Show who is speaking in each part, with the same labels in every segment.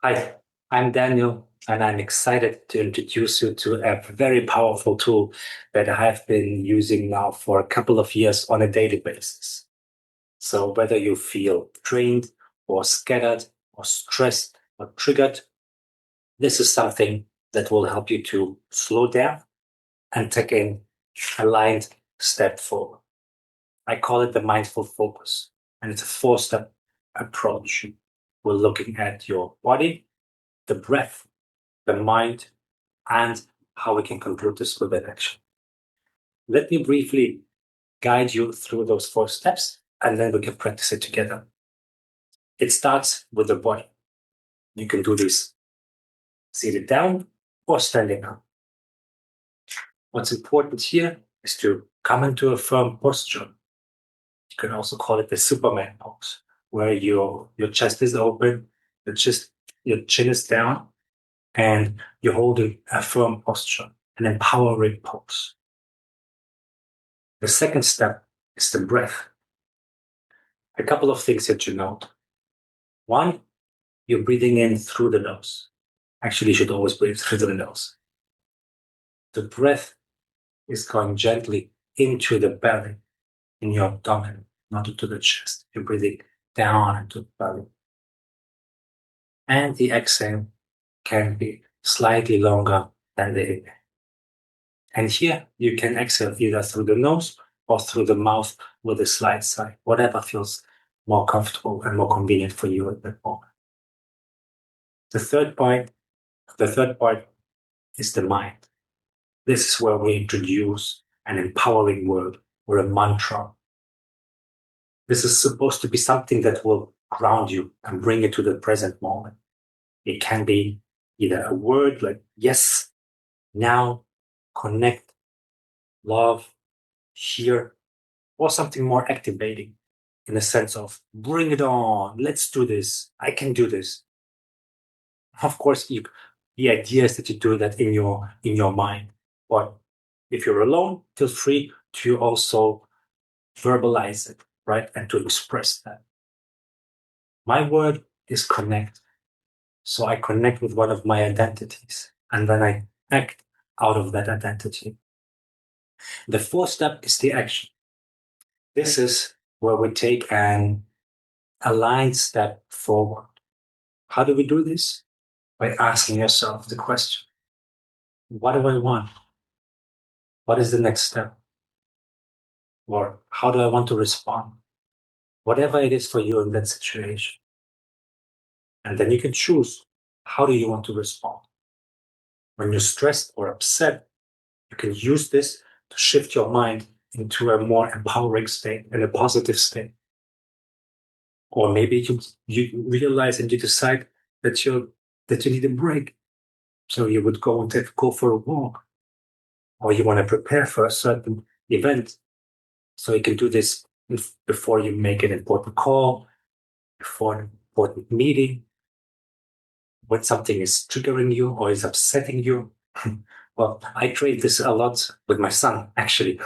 Speaker 1: Hi, I'm Daniel, and I'm excited to introduce you to a very powerful tool that I have been using now for a couple of years on a daily basis. So whether you feel drained or scattered or stressed or triggered, this is something that will help you to slow down and take an aligned step forward. I call it the mindful focus, and it's a four-step approach. We're looking at your body, the breath, the mind, and how we can conclude this with an action. Let me briefly guide you through those four steps, and then we can practice it together. It starts with the body. You can do this seated down or standing up. What's important here is to come into a firm posture. You can also call it the Superman pose, where your chest is open, your chin is down, and you're holding a firm posture, an empowering pose. The second step is the breath. A couple of things that you note. One, you're breathing in through the nose. Actually, you should always breathe through the nose. The breath is going gently into the belly, in your abdomen, not into the chest. You're breathing down into the belly. And the exhale can be slightly longer than the inhale. And here you can exhale either through the nose or through the mouth with a slight sigh, whatever feels more comfortable and more convenient for you at that moment. The third part is the mind. This is where we introduce an empowering word or a mantra. This is supposed to be something that will ground you and bring you to the present moment. It can be either a word like yes, now, connect, love, here, or something more activating in the sense of bring it on, let's do this, I can do this. Of course, the idea is that you do that in your mind. But if you're alone, feel free to also verbalize it, right? And to express that. My word is connect. So I connect with one of my identities and then I act out of that identity. The fourth step is the action. This is where we take an aligned step forward. How do we do this? By asking yourself the question, what do I want? What is the next step? Or how do I want to respond? Whatever it is for you in that situation. And then you can choose, how do you want to respond? When you're stressed or upset, you can use this to shift your mind into a more empowering state and a positive state. Or maybe you realize and you decide that you need a break. So you would go for a walk, or you want to prepare for a certain event. So you can do this before you make an important call, before an important meeting, when something is triggering you or is upsetting you. Well, I create this a lot with my son, actually.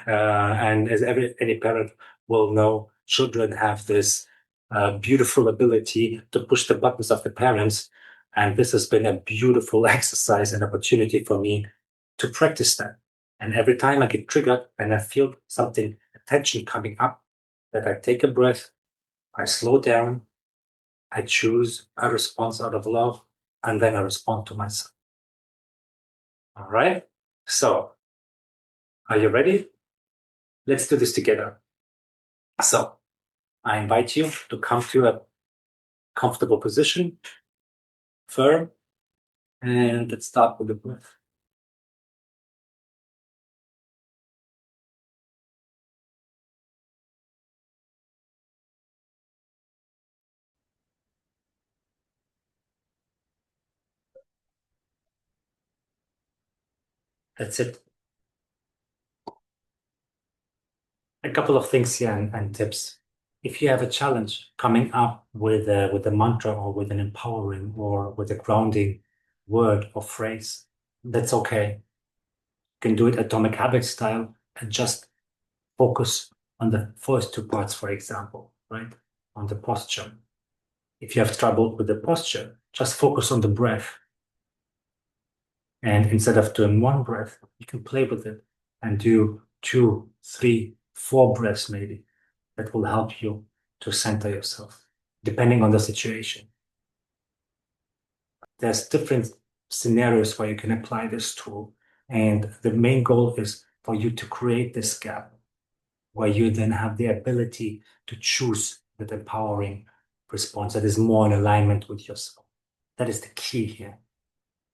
Speaker 1: And as any parent will know, children have this beautiful ability to push the buttons of the parents. And this has been a beautiful exercise and opportunity for me to practice that. And every time I get triggered and I feel something, a tension coming up, that I take a breath, I slow down, I choose a response out of love, and then I respond to myself. All right? So, are you ready? Let's do this together. So, I invite you to come to a comfortable position, firm, and let's start with the breath. That's it. A couple of things here and tips. If you have a challenge coming up with a mantra or with an empowering or with a grounding word or phrase, that's okay. You can do it Atomic Habit style and just focus on the first two parts, for example, right? On the posture. If you have trouble with the posture, just focus on the breath. And instead of doing one breath, you can play with it and do 2, 3, 4 breaths maybe. That will help you to center yourself, depending on the situation. There's different scenarios where you can apply this tool. And the main goal is for you to create this gap where you then have the ability to choose that empowering response that is more in alignment with yourself. That is the key here.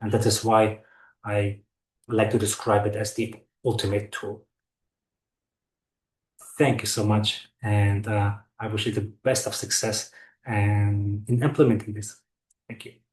Speaker 1: And that is why I like to describe it as the ultimate tool. Thank you so much. And I wish you the best of success and in implementing this. Thank you.